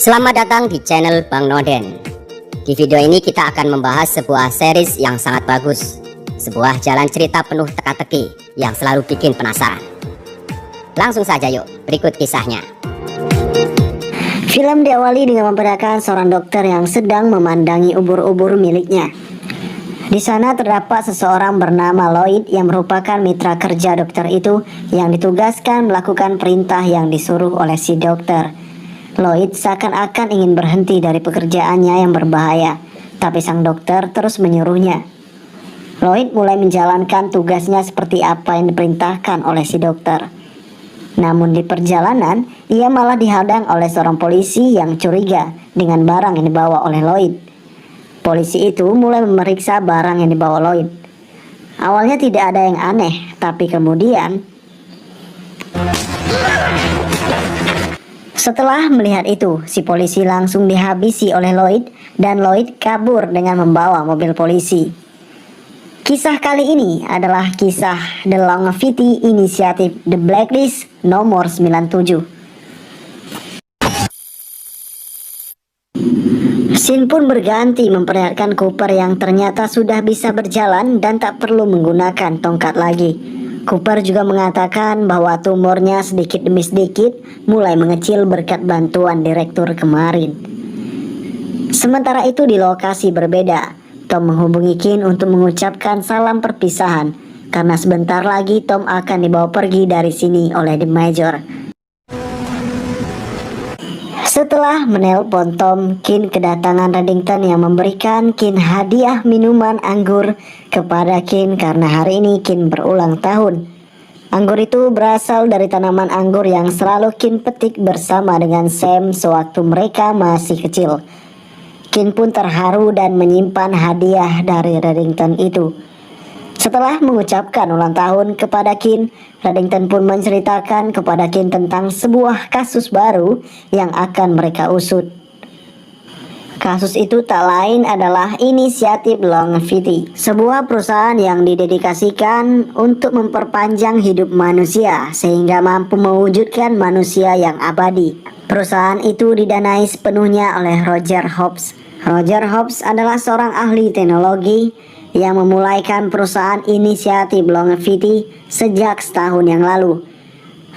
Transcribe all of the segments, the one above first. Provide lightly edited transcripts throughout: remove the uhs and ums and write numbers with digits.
Selamat datang di channel Bang Noden. Di video ini kita akan membahas sebuah series yang sangat bagus, sebuah jalan cerita penuh teka-teki yang selalu bikin penasaran. Langsung saja yuk, berikut kisahnya. Film diawali dengan memperlihatkan seorang dokter yang sedang memandangi ubur-ubur miliknya. Di sana terdapat seseorang bernama Lloyd yang merupakan mitra kerja dokter itu yang ditugaskan melakukan perintah yang disuruh oleh si dokter. Lloyd seakan-akan ingin berhenti dari pekerjaannya yang berbahaya, tapi sang dokter terus menyuruhnya. Lloyd mulai menjalankan tugasnya seperti apa yang diperintahkan oleh si dokter. Namun di perjalanan, ia malah dihadang oleh seorang polisi yang curiga dengan barang yang dibawa oleh Lloyd. Polisi itu mulai memeriksa barang yang dibawa Lloyd. Awalnya tidak ada yang aneh, tapi kemudian setelah melihat itu, si polisi langsung dihabisi oleh Lloyd dan Lloyd kabur dengan membawa mobil polisi. Kisah kali ini adalah kisah The Longevity Initiative The Blacklist nomor 97. Scene pun berganti memperlihatkan Cooper yang ternyata sudah bisa berjalan dan tak perlu menggunakan tongkat lagi. Cooper juga mengatakan bahwa tumornya sedikit demi sedikit mulai mengecil berkat bantuan direktur kemarin. Sementara itu di lokasi berbeda, Tom menghubungi Kin untuk mengucapkan salam perpisahan karena sebentar lagi Tom akan dibawa pergi dari sini oleh The Major. Setelah menelpon Tom, Kin kedatangan Reddington yang memberikan Kin hadiah minuman anggur kepada Kin karena hari ini Kin berulang tahun. Anggur itu berasal dari tanaman anggur yang selalu Kin petik bersama dengan Sam sewaktu mereka masih kecil. Kin pun terharu dan menyimpan hadiah dari Reddington itu. Setelah mengucapkan ulang tahun kepada Kin, Reddington pun menceritakan kepada Kin tentang sebuah kasus baru yang akan mereka usut. Kasus itu tak lain adalah Inisiatif Longevity, sebuah perusahaan yang didedikasikan untuk memperpanjang hidup manusia sehingga mampu mewujudkan manusia yang abadi. Perusahaan itu didanai sepenuhnya oleh Roger Hobbs. Roger Hobbs adalah seorang ahli teknologi yang memulaikan perusahaan Inisiatif Longevity sejak setahun yang lalu.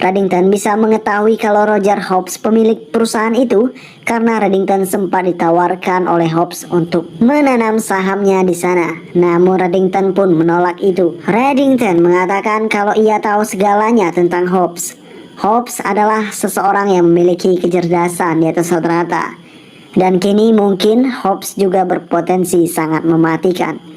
Reddington bisa mengetahui kalau Roger Hobbs pemilik perusahaan itu karena Reddington sempat ditawarkan oleh Hobbs untuk menanam sahamnya di sana. Namun Reddington pun menolak itu. Reddington mengatakan kalau ia tahu segalanya tentang Hobbs. Hobbs adalah seseorang yang memiliki kecerdasan di atas rata-rata. Dan kini mungkin Hobbs juga berpotensi sangat mematikan.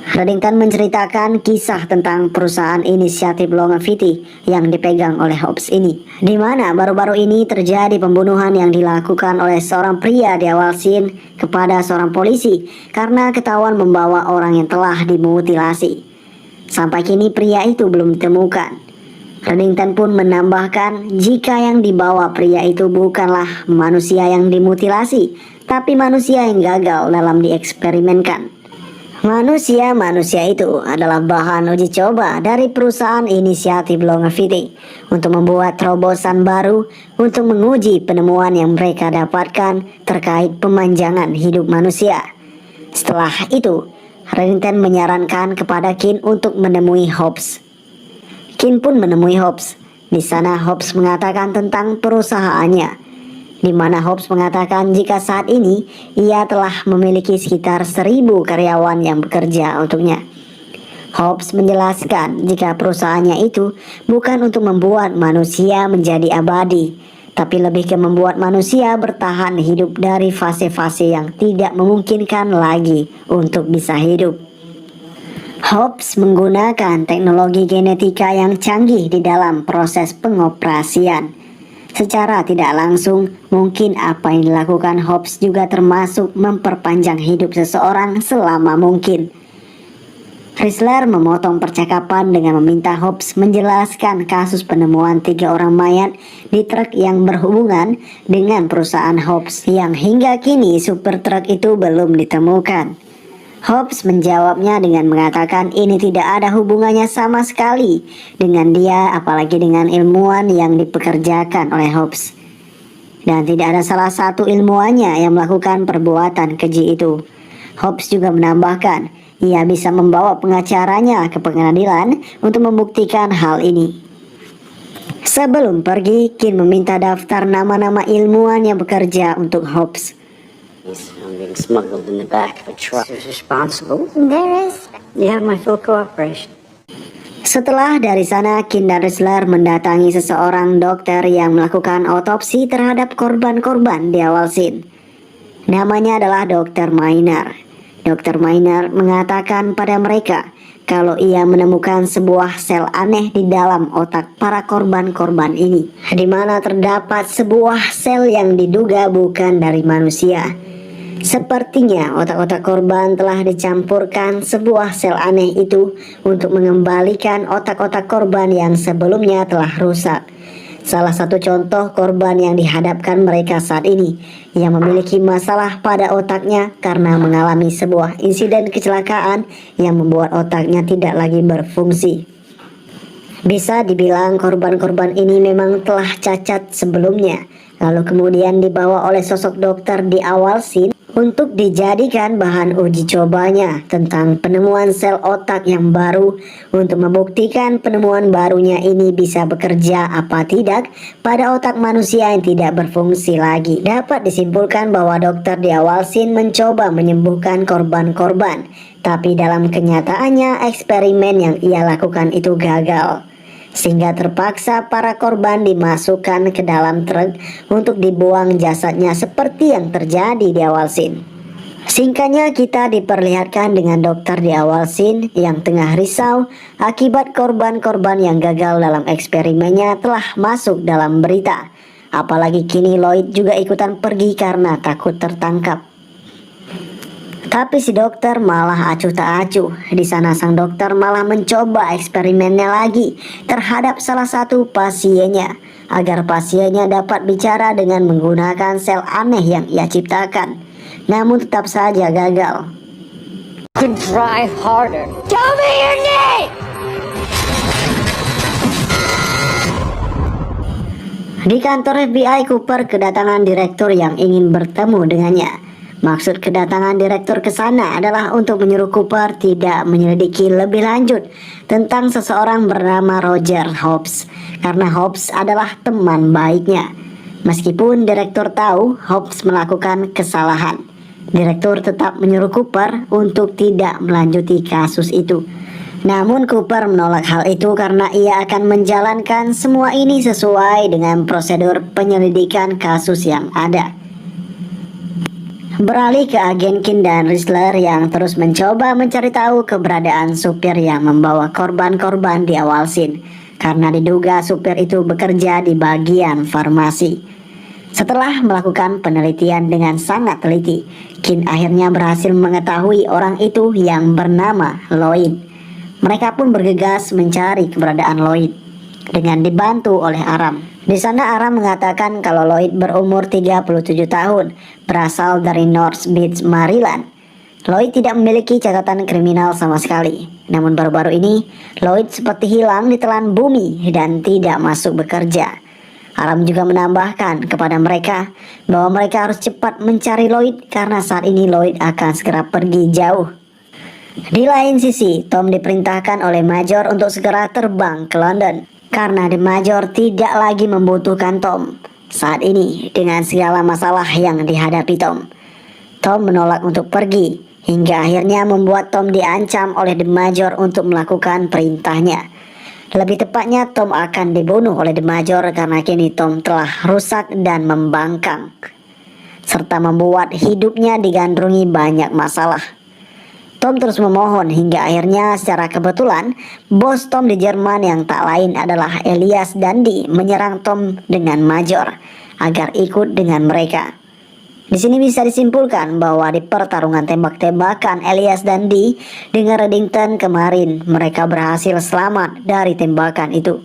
Reddington menceritakan kisah tentang perusahaan Inisiatif Longevity yang dipegang oleh Hobbs ini, di mana baru-baru ini terjadi pembunuhan yang dilakukan oleh seorang pria di awal scene kepada seorang polisi karena ketahuan membawa orang yang telah dimutilasi. Sampai kini pria itu belum ditemukan. Reddington pun menambahkan jika yang dibawa pria itu bukanlah manusia yang dimutilasi, tapi manusia yang gagal dalam dieksperimenkan. Manusia-manusia itu adalah bahan uji coba dari perusahaan Inisiatif Longevity untuk membuat terobosan baru untuk menguji penemuan yang mereka dapatkan terkait pemanjangan hidup manusia. Setelah itu, Reddington menyarankan kepada Kin untuk menemui Hobbs. Kin pun menemui Hobbs. Di sana Hobbs mengatakan tentang perusahaannya, di mana Hobbs mengatakan jika saat ini ia telah memiliki sekitar 1.000 karyawan yang bekerja untuknya. Hobbs menjelaskan jika perusahaannya itu bukan untuk membuat manusia menjadi abadi, tapi lebih ke membuat manusia bertahan hidup dari fase-fase yang tidak memungkinkan lagi untuk bisa hidup. Hobbs menggunakan teknologi genetika yang canggih di dalam proses pengoperasian. Secara tidak langsung, mungkin apa yang dilakukan Hobbs juga termasuk memperpanjang hidup seseorang selama mungkin. Chrysler memotong percakapan dengan meminta Hobbs menjelaskan kasus penemuan 3 orang mayat di truk yang berhubungan dengan perusahaan Hobbs yang hingga kini supir truk itu belum ditemukan. Hobbs menjawabnya dengan mengatakan ini tidak ada hubungannya sama sekali dengan dia, apalagi dengan ilmuwan yang dipekerjakan oleh Hobbs. Dan tidak ada salah satu ilmuwannya yang melakukan perbuatan keji itu. Hobbs juga menambahkan ia bisa membawa pengacaranya ke pengadilan untuk membuktikan hal ini. Sebelum pergi, Kin meminta daftar nama-nama ilmuwan yang bekerja untuk Hobbs. I'm being smuggled in the back of a truck. Who's responsible? There is. You have my full cooperation. Setelah dari sana, Kin dan Chrysler mendatangi seseorang dokter yang melakukan otopsi terhadap korban-korban di awal scene. Namanya adalah Dr. Miner. Dr. Miner mengatakan pada mereka kalau ia menemukan sebuah sel aneh di dalam otak para korban-korban ini, di mana terdapat sebuah sel yang diduga bukan dari manusia. Sepertinya otak-otak korban telah dicampurkan sebuah sel aneh itu untuk mengembalikan otak-otak korban yang sebelumnya telah rusak. Salah satu contoh korban yang dihadapkan mereka saat ini yang memiliki masalah pada otaknya karena mengalami sebuah insiden kecelakaan yang membuat otaknya tidak lagi berfungsi. Bisa dibilang korban-korban ini memang telah cacat sebelumnya, lalu kemudian dibawa oleh sosok dokter di awal scene untuk dijadikan bahan uji cobanya tentang penemuan sel otak yang baru untuk membuktikan penemuan barunya ini bisa bekerja apa tidak pada otak manusia yang tidak berfungsi lagi. Dapat disimpulkan bahwa dokter di awal scene mencoba menyembuhkan korban-korban, tapi dalam kenyataannya eksperimen yang ia lakukan itu gagal, sehingga terpaksa para korban dimasukkan ke dalam truk untuk dibuang jasadnya seperti yang terjadi di awal scene. Singkatnya, kita diperlihatkan dengan dokter di awal scene yang tengah risau akibat korban-korban yang gagal dalam eksperimennya telah masuk dalam berita. Apalagi kini Lloyd juga ikutan pergi karena takut tertangkap. Tapi si dokter malah acuh tak acuh. Di sana sang dokter malah mencoba eksperimennya lagi terhadap salah satu pasiennya agar pasiennya dapat bicara dengan menggunakan sel aneh yang ia ciptakan. Namun tetap saja gagal. Could drive harder. Tell me your name! Di kantor FBI, Cooper kedatangan direktur yang ingin bertemu dengannya. Maksud kedatangan direktur ke sana adalah untuk menyuruh Cooper tidak menyelidiki lebih lanjut tentang seseorang bernama Roger Hobbs, karena Hobbs adalah teman baiknya. Meskipun direktur tahu Hobbs melakukan kesalahan, direktur tetap menyuruh Cooper untuk tidak melanjuti kasus itu. Namun Cooper menolak hal itu karena ia akan menjalankan semua ini sesuai dengan prosedur penyelidikan kasus yang ada. Beralih ke agen Kin dan Chrysler yang terus mencoba mencari tahu keberadaan supir yang membawa korban-korban di awal scene, karena diduga supir itu bekerja di bagian farmasi. Setelah melakukan penelitian dengan sangat teliti, Kin akhirnya berhasil mengetahui orang itu yang bernama Lloyd. Mereka pun bergegas mencari keberadaan Lloyd dengan dibantu oleh Aram. Di sana Aram mengatakan kalau Lloyd berumur 37 tahun, berasal dari North Beach, Maryland. Lloyd tidak memiliki catatan kriminal sama sekali. Namun baru-baru ini, Lloyd seperti hilang di telan bumi dan tidak masuk bekerja. Aram juga menambahkan kepada mereka bahwa mereka harus cepat mencari Lloyd karena saat ini Lloyd akan segera pergi jauh. Di lain sisi, Tom diperintahkan oleh Major untuk segera terbang ke London, karena The Major tidak lagi membutuhkan Tom saat ini dengan segala masalah yang dihadapi Tom. Tom menolak untuk pergi, hingga akhirnya membuat Tom diancam oleh The Major untuk melakukan perintahnya. Lebih tepatnya, Tom akan dibunuh oleh The Major karena kini Tom telah rusak dan membangkang, serta membuat hidupnya digandrungi banyak masalah. Tom terus memohon hingga akhirnya secara kebetulan bos Tom di Jerman yang tak lain adalah Elias Dundee menyerang Tom dengan Major agar ikut dengan mereka. Di sini bisa disimpulkan bahwa di pertarungan tembak-tembakan Elias dan Dee dengan Reddington kemarin, mereka berhasil selamat dari tembakan itu.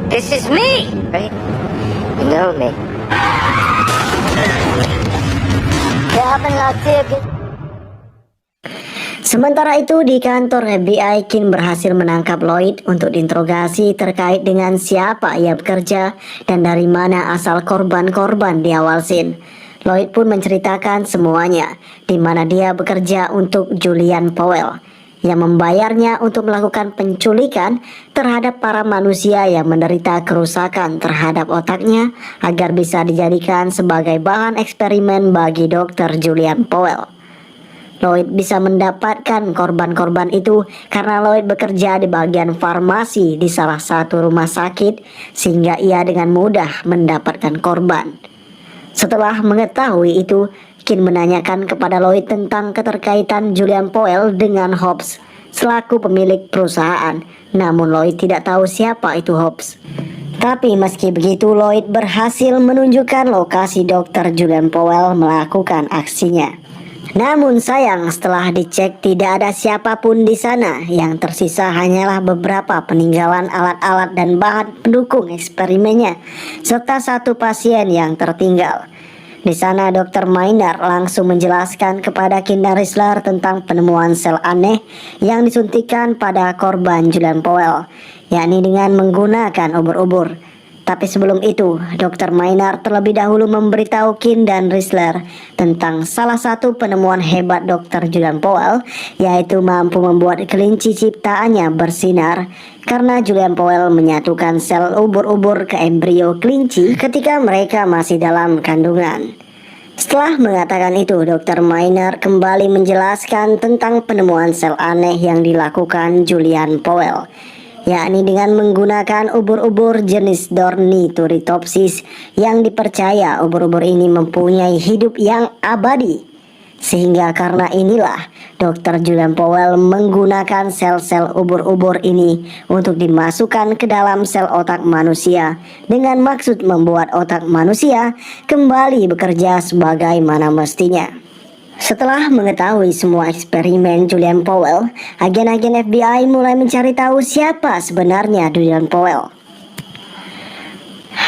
This is me, right? You know me. What happened last year? Sementara itu di kantor FBI, Kin berhasil menangkap Lloyd untuk diinterogasi terkait dengan siapa ia bekerja dan dari mana asal korban-korban di awal scene. Lloyd pun menceritakan semuanya, di mana dia bekerja untuk Julian Powell yang membayarnya untuk melakukan penculikan terhadap para manusia yang menderita kerusakan terhadap otaknya agar bisa dijadikan sebagai bahan eksperimen bagi Dr. Julian Powell. Lloyd bisa mendapatkan korban-korban itu karena Lloyd bekerja di bagian farmasi di salah satu rumah sakit, sehingga ia dengan mudah mendapatkan korban. Setelah mengetahui itu, Kin menanyakan kepada Lloyd tentang keterkaitan Julian Powell dengan Hobbs selaku pemilik perusahaan. Namun Lloyd tidak tahu siapa itu Hobbs. Tapi meski begitu, Lloyd berhasil menunjukkan lokasi Dr. Julian Powell melakukan aksinya. Namun sayang, setelah dicek tidak ada siapapun di sana. Yang tersisa hanyalah beberapa peninggalan alat-alat dan bahan pendukung eksperimennya, serta satu pasien yang tertinggal. Di sana Dr. Maynard langsung menjelaskan kepada Kin dan Risler tentang penemuan sel aneh yang disuntikan pada korban Julian Powell, yakni dengan menggunakan ubur-ubur. Tapi sebelum itu, Dr. Maynard terlebih dahulu memberitahu Kin dan Risler tentang salah satu penemuan hebat Dr. Julian Powell, yaitu mampu membuat kelinci ciptaannya bersinar karena Julian Powell menyatukan sel ubur-ubur ke embrio kelinci ketika mereka masih dalam kandungan. Setelah mengatakan itu, Dr. Maynard kembali menjelaskan tentang penemuan sel aneh yang dilakukan Julian Powell, yakni dengan menggunakan ubur-ubur jenis Dornithuritopsis yang dipercaya ubur-ubur ini mempunyai hidup yang abadi. Sehingga karena inilah Dr. Julian Powell menggunakan sel-sel ubur-ubur ini untuk dimasukkan ke dalam sel otak manusia dengan maksud membuat otak manusia kembali bekerja sebagaimana mestinya. Setelah mengetahui semua eksperimen Julian Powell, agen-agen FBI mulai mencari tahu siapa sebenarnya Julian Powell.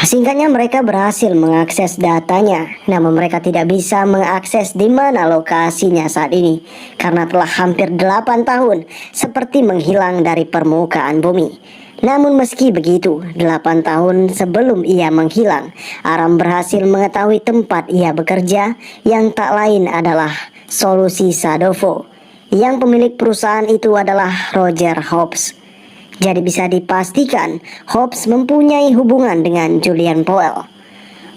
Singkatnya, mereka berhasil mengakses datanya, namun mereka tidak bisa mengakses di mana lokasinya saat ini karena telah hampir 8 tahun seperti menghilang dari permukaan bumi. Namun meski begitu, 8 tahun sebelum ia menghilang, Aram berhasil mengetahui tempat ia bekerja yang tak lain adalah Solusi Sadovo, yang pemilik perusahaan itu adalah Roger Hobbs. Jadi bisa dipastikan Hobbs mempunyai hubungan dengan Julian Powell.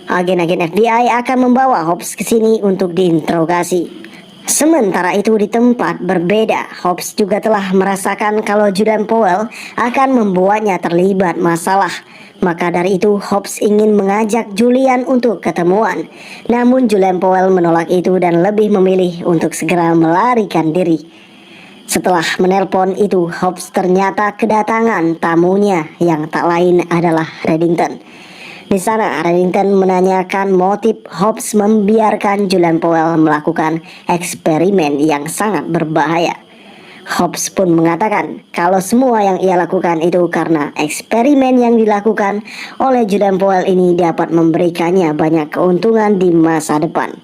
Agen-agen FBI akan membawa Hobbs ke sini untuk diinterogasi. Sementara itu di tempat berbeda, Hobbs juga telah merasakan kalau Julian Powell akan membuatnya terlibat masalah. Maka dari itu Hobbs ingin mengajak Julian untuk ketemuan. Namun Julian Powell menolak itu dan lebih memilih untuk segera melarikan diri. Setelah menelpon itu, Hobbs ternyata kedatangan tamunya yang tak lain adalah Reddington. Di sana Reddington menanyakan motif Hobbs membiarkan Julian Powell melakukan eksperimen yang sangat berbahaya. Hobbs pun mengatakan kalau semua yang ia lakukan itu karena eksperimen yang dilakukan oleh Julian Powell ini dapat memberikannya banyak keuntungan di masa depan.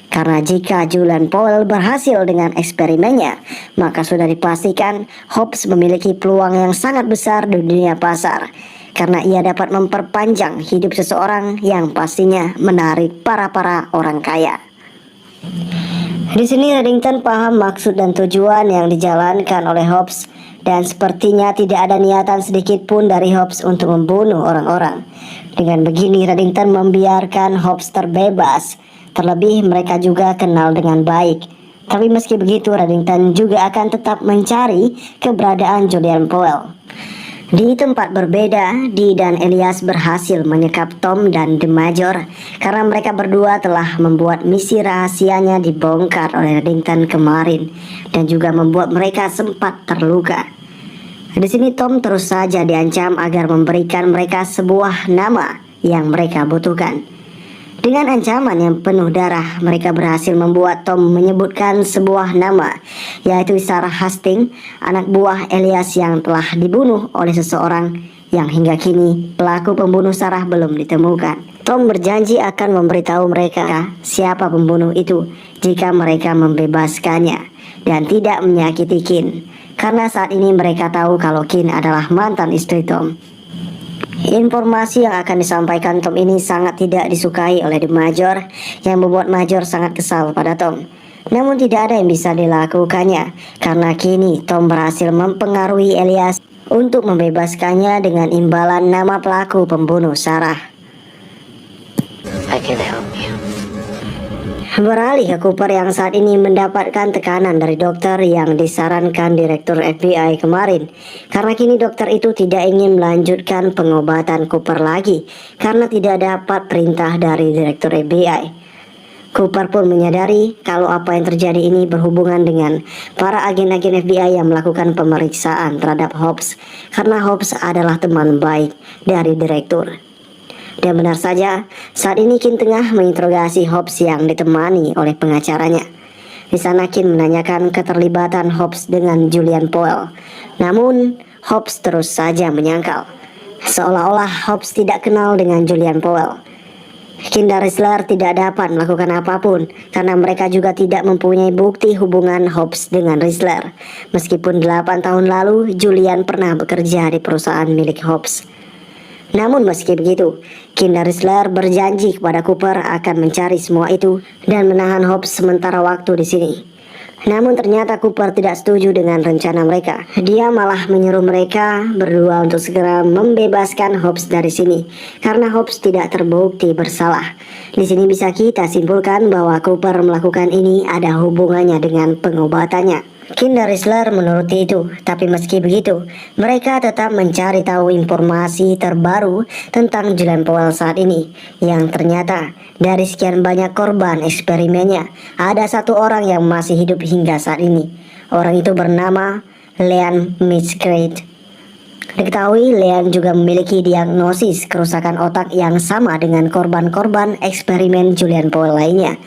Karena jika Julian Powell berhasil dengan eksperimennya, maka sudah dipastikan Hobbs memiliki peluang yang sangat besar di dunia pasar, karena ia dapat memperpanjang hidup seseorang yang pastinya menarik para orang kaya. Di sini Reddington paham maksud dan tujuan yang dijalankan oleh Hobbs, dan sepertinya tidak ada niatan sedikit pun dari Hobbs untuk membunuh orang-orang. Dengan begini Reddington membiarkan Hobbs terbebas. Terlebih mereka juga kenal dengan baik. Tapi meski begitu Reddington juga akan tetap mencari keberadaan Julian Powell. Di tempat berbeda, Dee dan Elias berhasil menyekap Tom dan The Major karena mereka berdua telah membuat misi rahasianya dibongkar oleh Reddington kemarin dan juga membuat mereka sempat terluka. Di sini Tom terus saja diancam agar memberikan mereka sebuah nama yang mereka butuhkan. Dengan ancaman yang penuh darah, mereka berhasil membuat Tom menyebutkan sebuah nama, yaitu Sarah Hastings, anak buah Elias yang telah dibunuh oleh seseorang yang hingga kini pelaku pembunuh Sarah belum ditemukan. Tom berjanji akan memberitahu mereka siapa pembunuh itu jika mereka membebaskannya dan tidak menyakiti Kin, karena saat ini mereka tahu kalau Kin adalah mantan istri Tom. Informasi yang akan disampaikan Tom ini sangat tidak disukai oleh The Major, yang membuat Major sangat kesal pada Tom. Namun tidak ada yang bisa dilakukannya, karena kini Tom berhasil mempengaruhi Elias untuk membebaskannya dengan imbalan nama pelaku pembunuh Sarah. I can help you. Beralih ke Cooper yang saat ini mendapatkan tekanan dari dokter yang disarankan Direktur FBI kemarin, karena kini dokter itu tidak ingin melanjutkan pengobatan Cooper lagi karena tidak dapat perintah dari Direktur FBI. Cooper pun menyadari kalau apa yang terjadi ini berhubungan dengan para agen-agen FBI yang melakukan pemeriksaan terhadap Hobbs, karena Hobbs adalah teman baik dari Direktur. Dan benar saja, saat ini Kin tengah menginterogasi Hobbs yang ditemani oleh pengacaranya. Di sana Kin menanyakan keterlibatan Hobbs dengan Julian Powell. Namun, Hobbs terus saja menyangkal, seolah-olah Hobbs tidak kenal dengan Julian Powell. Kin dan Risler tidak dapat melakukan apapun karena mereka juga tidak mempunyai bukti hubungan Hobbs dengan Risler. Meskipun 8 tahun lalu Julian pernah bekerja di perusahaan milik Hobbs. Namun meski begitu, Kin dan Risler berjanji kepada Cooper akan mencari semua itu dan menahan Hobbs sementara waktu di sini. Namun ternyata Cooper tidak setuju dengan rencana mereka. Dia malah menyuruh mereka berdua untuk segera membebaskan Hobbs dari sini karena Hobbs tidak terbukti bersalah. Di sini bisa kita simpulkan bahwa Cooper melakukan ini ada hubungannya dengan pengobatannya. Kin dan Risler menuruti itu, tapi meski begitu, mereka tetap mencari tahu informasi terbaru tentang Julian Powell saat ini, yang ternyata dari sekian banyak korban eksperimennya, ada satu orang yang masih hidup hingga saat ini. Orang itu bernama Leanne Miscreate. Diketahui Leanne juga memiliki diagnosis kerusakan otak yang sama dengan korban-korban eksperimen Julian Powell lainnya.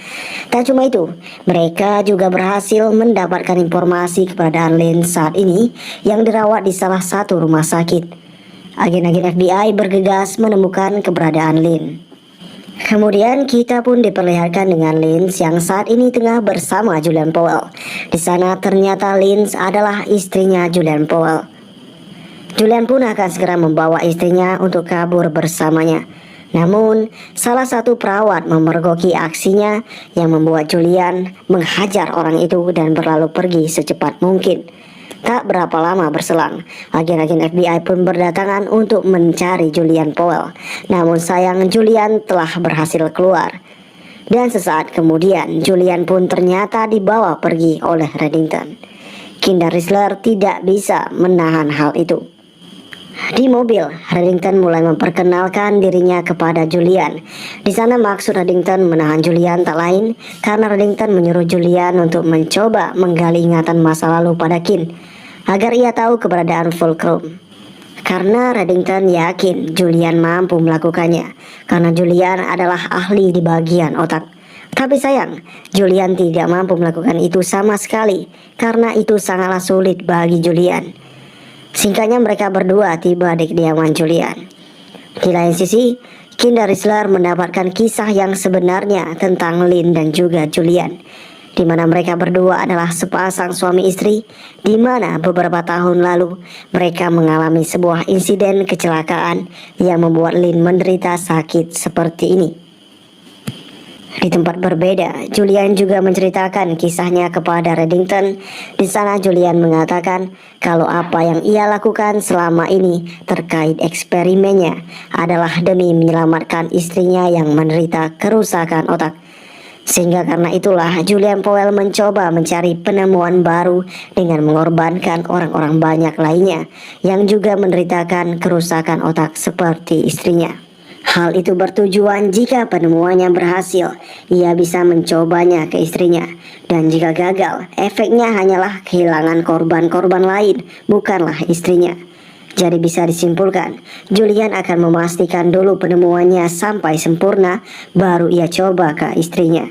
Tak cuma itu, mereka juga berhasil mendapatkan informasi keberadaan Lynn saat ini yang dirawat di salah satu rumah sakit. Agen-agen FBI bergegas menemukan keberadaan Lynn. Kemudian kita pun diperlihatkan dengan Lynn yang saat ini tengah bersama Julian Powell. Di sana ternyata Lynn adalah istrinya Julian Powell. Julian pun akan segera membawa istrinya untuk kabur bersamanya. Namun, salah satu perawat memergoki aksinya yang membuat Julian menghajar orang itu dan berlalu pergi secepat mungkin. Tak berapa lama berselang, agen-agen FBI pun berdatangan untuk mencari Julian Powell. Namun sayang Julian telah berhasil keluar. Dan sesaat kemudian Julian pun ternyata dibawa pergi oleh Reddington. Kin dan Risler tidak bisa menahan hal itu. Di mobil, Reddington mulai memperkenalkan dirinya kepada Julian. Di sana maksud Reddington menahan Julian tak lain karena Reddington menyuruh Julian untuk mencoba menggali ingatan masa lalu pada Kin agar ia tahu keberadaan Fulcrum. Karena Reddington yakin Julian mampu melakukannya karena Julian adalah ahli di bagian otak. Tapi sayang, Julian tidak mampu melakukan itu sama sekali karena itu sangatlah sulit bagi Julian. Singkatnya mereka berdua tiba di kediaman Julian. Di lain sisi, Kin dan Risler mendapatkan kisah yang sebenarnya tentang Lynn dan juga Julian, di mana mereka berdua adalah sepasang suami istri, di mana beberapa tahun lalu mereka mengalami sebuah insiden kecelakaan yang membuat Lynn menderita sakit seperti ini. Di tempat berbeda, Julian juga menceritakan kisahnya kepada Reddington. Di sana Julian mengatakan kalau apa yang ia lakukan selama ini terkait eksperimennya adalah demi menyelamatkan istrinya yang menderita kerusakan otak. Sehingga karena itulah Julian Powell mencoba mencari penemuan baru dengan mengorbankan orang-orang banyak lainnya yang juga menderitakan kerusakan otak seperti istrinya. Hal itu bertujuan jika penemuannya berhasil, ia bisa mencobanya ke istrinya. Dan jika gagal, efeknya hanyalah kehilangan korban-korban lain, bukanlah istrinya. Jadi bisa disimpulkan, Julian akan memastikan dulu penemuannya sampai sempurna, baru ia coba ke istrinya.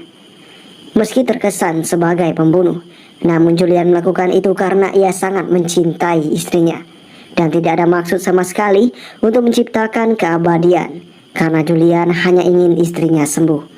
Meski terkesan sebagai pembunuh, namun Julian melakukan itu karena ia sangat mencintai istrinya. Dan tidak ada maksud sama sekali untuk menciptakan keabadian, karena Julian hanya ingin istrinya sembuh.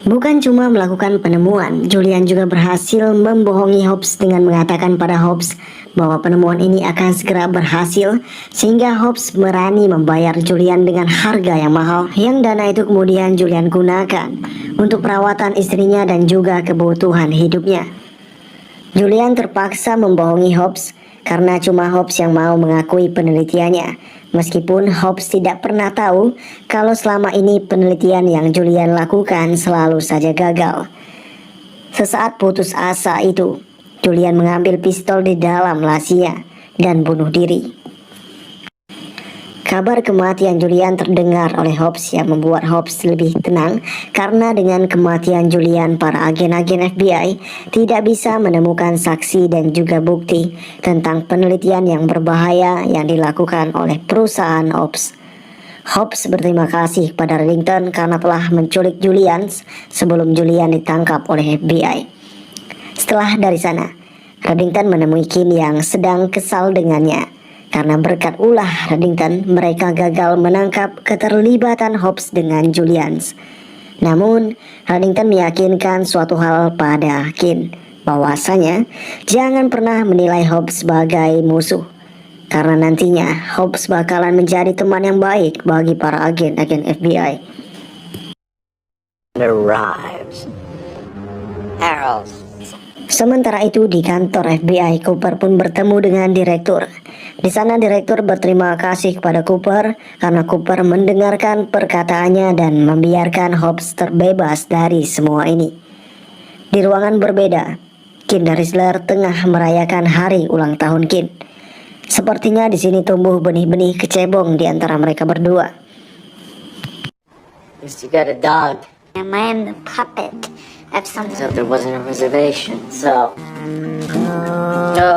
Bukan cuma melakukan penemuan, Julian juga berhasil membohongi Hobbs dengan mengatakan pada Hobbs bahwa penemuan ini akan segera berhasil, sehingga Hobbs berani membayar Julian dengan harga yang mahal, yang dana itu kemudian Julian gunakan untuk perawatan istrinya dan juga kebutuhan hidupnya. Julian terpaksa membohongi Hobbs karena cuma Hobbs yang mau mengakui penelitiannya, meskipun Hobbs tidak pernah tahu kalau selama ini penelitian yang Julian lakukan selalu saja gagal. Sesaat putus asa itu, Julian mengambil pistol di dalam lasinya dan bunuh diri. Kabar kematian Julian terdengar oleh Hobbs yang membuat Hobbs lebih tenang, karena dengan kematian Julian para agen-agen FBI tidak bisa menemukan saksi dan juga bukti tentang penelitian yang berbahaya yang dilakukan oleh perusahaan Hobbs. Hobbs berterima kasih kepada Reddington karena telah menculik Julian sebelum Julian ditangkap oleh FBI. Setelah dari sana, Reddington menemui Kin yang sedang kesal dengannya. Karena berkat ulah Reddington, mereka gagal menangkap keterlibatan Hobbs dengan Julian. Namun, Reddington meyakinkan suatu hal pada Kin, bahwasanya jangan pernah menilai Hobbs sebagai musuh, karena nantinya Hobbs bakalan menjadi teman yang baik bagi para agen-agen FBI. Arrives. Harold. Sementara itu di kantor FBI, Cooper pun bertemu dengan direktur. Di sana direktur berterima kasih kepada Cooper karena Cooper mendengarkan perkataannya dan membiarkan Hobbs terbebas dari semua ini. Di ruangan berbeda, Kin dan Rizzler tengah merayakan hari ulang tahun Kin. Sepertinya di sini tumbuh benih-benih kecebong di antara mereka berdua. At least you got a dog. Am I am the puppet of some So there wasn't a reservation, so... No.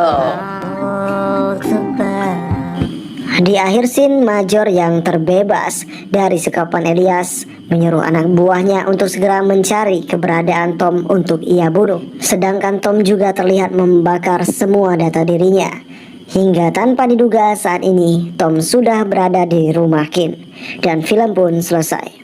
Di akhir scene, Major yang terbebas dari sekapan Elias menyuruh anak buahnya untuk segera mencari keberadaan Tom untuk ia bunuh. Sedangkan Tom juga terlihat membakar semua data dirinya. Hingga tanpa diduga saat ini, Tom sudah berada di rumah Kin. Dan film pun selesai.